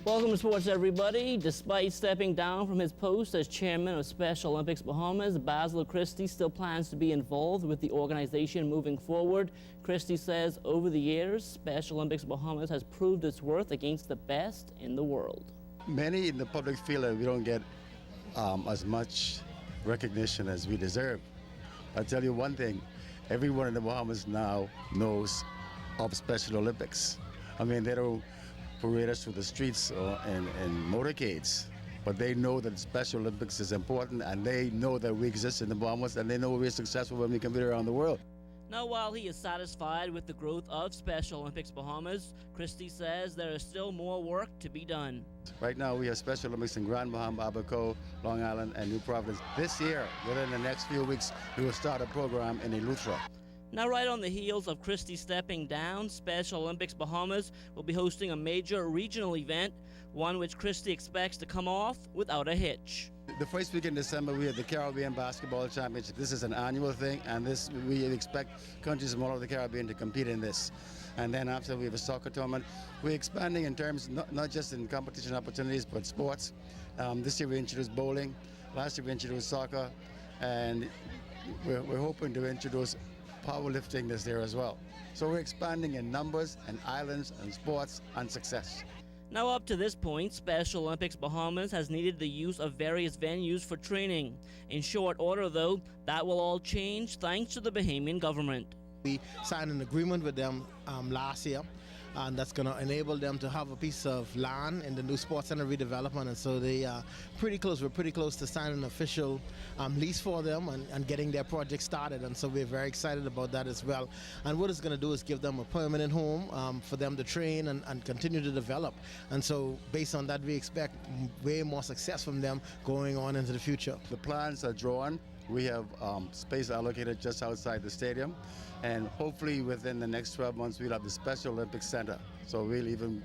Welcome to sports, everybody. Despite stepping down from his post as chairman of Special Olympics Bahamas, Basil Christie still plans to be involved with the organization moving forward. Christie says over the years, Special Olympics Bahamas has proved its worth against the best in the world. Many in the public feel that we don't get as much recognition as we deserve. I'll tell you one thing, everyone in the Bahamas now knows of Special Olympics. I mean, they don't parade us through the streets and motorcades, but they know that Special Olympics is important, and they know that we exist in the Bahamas, and they know we're successful when we compete around the world. Now, while he is satisfied with the growth of Special Olympics Bahamas, Christie says there is still more work to be done. Right now we have Special Olympics in Grand Bahama, Abaco, Long Island, and New Providence. This year, within the next few weeks, we will start a program in Eleuthera. Now, right on the heels of Christie stepping down, Special Olympics Bahamas will be hosting a major regional event, one which Christie expects to come off without a hitch. The first week in December, we have the Caribbean Basketball Championship. This is an annual thing, and we expect countries from all over the Caribbean to compete in this. And then after, we have a soccer tournament. We're expanding in terms, not just in competition opportunities, but sports. This year we introduced bowling. Last year we introduced soccer. And we're hoping to introduce powerlifting this year as well. So we're expanding in numbers and islands and sports and success. Now, up to this point, Special Olympics Bahamas has needed the use of various venues for training. In short order, though, that will all change thanks to the Bahamian government. We signed an agreement with them last year, and that's going to enable them to have a piece of land in the new sports center redevelopment, and so they are pretty close. We're pretty close to signing an official lease for them and getting their project started, and so we're very excited about that as well. And what it's going to do is give them a permanent home for them to train and continue to develop, and so based on that we expect way more success from them going on into the future. The plans are drawn. We have space allocated just outside the stadium, and hopefully within the next 12 months we'll have the Special Olympics Center, so we'll even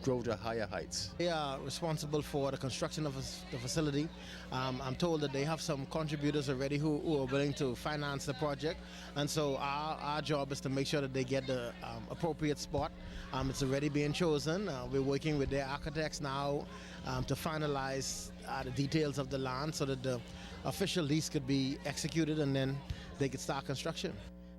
grow to higher heights. They are responsible for the construction of the facility. I'm told that they have some contributors already who are willing to finance the project, and so our job is to make sure that they get the appropriate spot. It's already being chosen. We're working with their architects now to finalize the details of the land so that the official lease could be executed and then they could start construction.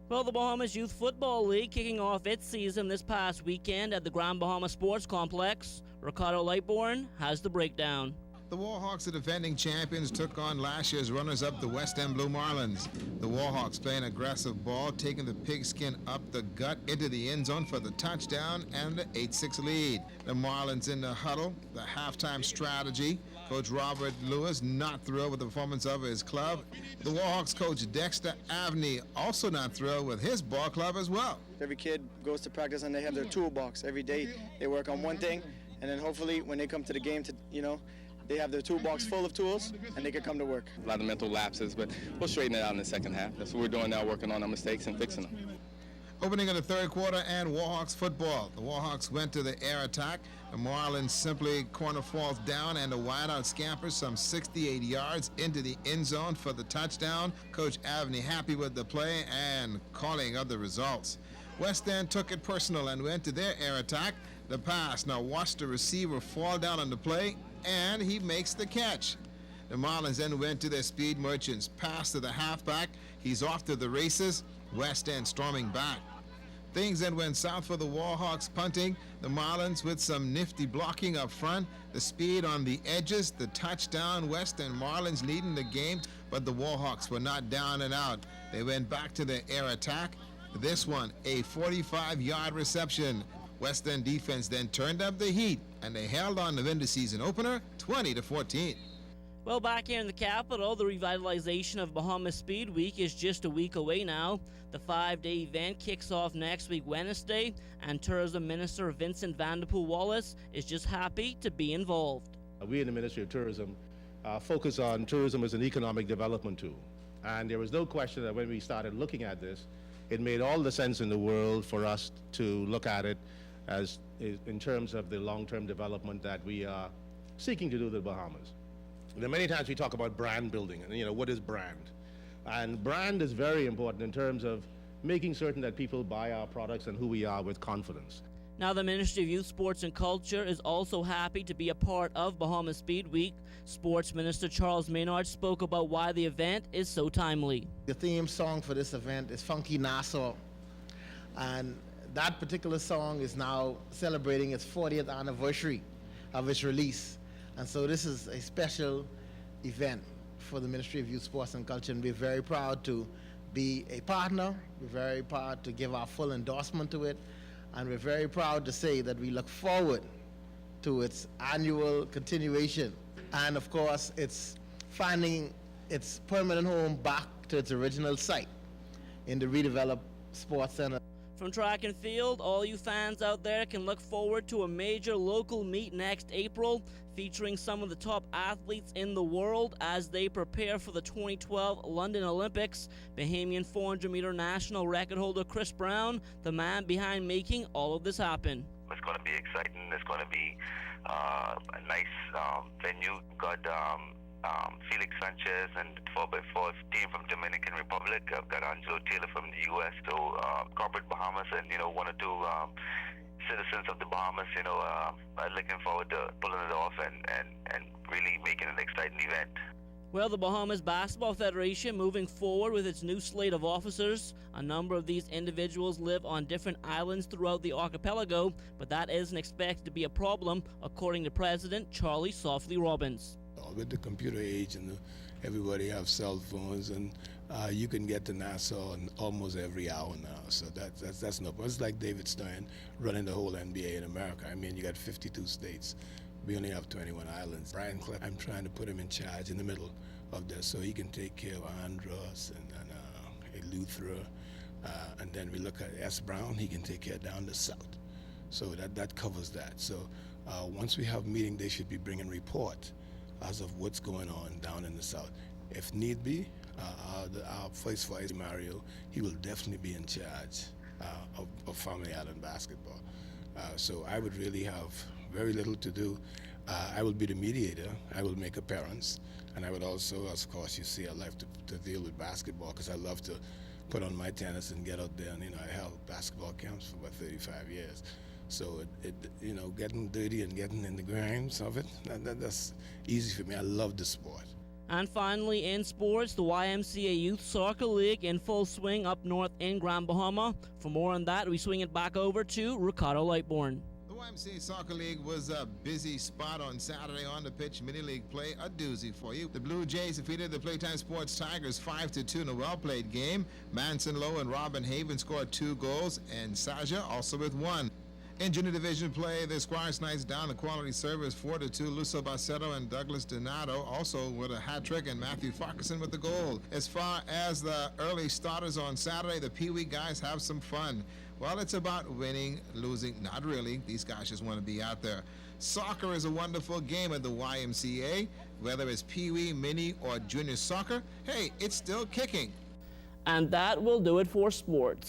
Well, the Bahamas Youth Football League kicking off its season this past weekend at the Grand Bahama Sports Complex. Ricardo Lightbourne has the breakdown. The Warhawks, the defending champions, took on last year's runners-up, the West End Blue Marlins. The Warhawks playing aggressive ball, taking the pigskin up the gut into the end zone for the touchdown and the 8-6 lead. The Marlins in the huddle, the halftime strategy. Coach Robert Lewis not thrilled with the performance of his club. The Warhawks coach Dexter Avney also not thrilled with his ball club as well. Every kid goes to practice and they have their toolbox. Every day they work on one thing, and then hopefully when they come to the game, they have their toolbox full of tools and they can come to work. A lot of mental lapses, but we'll straighten it out in the second half. That's what we're doing now, working on our mistakes and fixing them. Opening of the third quarter and Warhawks football. The Warhawks went to the air attack. The Marlins simply corner falls down and the wideout scampers some 68 yards into the end zone for the touchdown. Coach Avney happy with the play and calling of the results. West End took it personal and went to their air attack. The pass, now watch the receiver fall down on the play, and he makes the catch. The Marlins then went to their speed merchants. Pass to the halfback. He's off to the races. West End storming back. Things then went south for the Warhawks punting. The Marlins with some nifty blocking up front. The speed on the edges. The touchdown. West End Marlins leading the game, but the Warhawks were not down and out. They went back to their air attack. This one, a 45-yard reception. West End defense then turned up the heat, and they held on to win the season opener 20-14. Well, back here in the capital, the revitalization of Bahamas Speed Week is just a week away now. The 5-day event kicks off next week, Wednesday, and Tourism Minister Vincent Vanderpool Wallace is just happy to be involved. We in the Ministry of Tourism focus on tourism as an economic development tool. And there was no question that when we started looking at this, it made all the sense in the world for us to look at it as in terms of the long-term development that we are seeking to do with the Bahamas. There are many times we talk about brand building, and what is brand? And brand is very important in terms of making certain that people buy our products and who we are with confidence. Now, the Ministry of Youth, Sports and Culture is also happy to be a part of Bahamas Speed Week. Sports Minister Charles Maynard spoke about why the event is so timely. The theme song for this event is Funky Nassau, and that particular song is now celebrating its 40th anniversary of its release. And so this is a special event for the Ministry of Youth, Sports and Culture, and we're very proud to be a partner. We're very proud to give our full endorsement to it. And we're very proud to say that we look forward to its annual continuation. And of course, it's finding its permanent home back to its original site in the redeveloped Sports Center. From track and field, all you fans out there can look forward to a major local meet next April, featuring some of the top athletes in the world as they prepare for the 2012 London Olympics. Bahamian 400-meter national record holder Chris Brown, the man behind making all of this happen. It's going to be exciting. It's going to be a nice venue. Got Felix Sanchez and 4x4 team from Dominican Republic. I've got Angelo Taylor from the U.S. So corporate Bahamas, and one or two citizens of the Bahamas. I'm looking forward to pulling it off and really making an exciting event. Well, the Bahamas Basketball Federation moving forward with its new slate of officers. A number of these individuals live on different islands throughout the archipelago, but that isn't expected to be a problem, according to President Charlie Softly Robbins. With the computer age and everybody have cell phones, and you can get to Nassau in almost every hour now. So that's no problem. It's like David Stern running the whole NBA in America. I mean, you got 52 states. We only have 21 islands. Brian Cliff, I'm trying to put him in charge in the middle of this so he can take care of Andros and Eleuthera. And then we look at S. Brown, he can take care down the south. So that covers that. So once we have a meeting, they should be bringing report as of what's going on down in the south. If need be, our first vice Mario, he will definitely be in charge of Family Island basketball. So I would really have very little to do. I will be the mediator. I will make appearance, and I would also, of course, you see, I love to deal with basketball because I love to put on my tennis and get out there. And I held basketball camps for about 35 years. So getting dirty and getting in the grinds of it, that's easy for me. I love the sport. And finally, in sports, the YMCA Youth Soccer League in full swing up north in Grand Bahama. For more on that, we swing it back over to Ricardo Lightbourne. The YMCA Soccer League was a busy spot on Saturday on the pitch. Mini-league play, a doozy for you. The Blue Jays defeated the Playtime Sports Tigers 5-2 in a well-played game. Manson Lowe and Robin Haven scored 2 goals, and Saja also with 1. In junior division play, the Squires Knights down the quality service 4-2. Lucio Baceto and Douglas Donato also with a hat trick, and Matthew Farquharson with the goal. As far as the early starters on Saturday, the Pee Wee guys have some fun. Well, it's about winning, losing. Not really. These guys just want to be out there. Soccer is a wonderful game at the YMCA. Whether it's Pee Wee, Mini, or junior soccer, hey, it's still kicking. And that will do it for sports.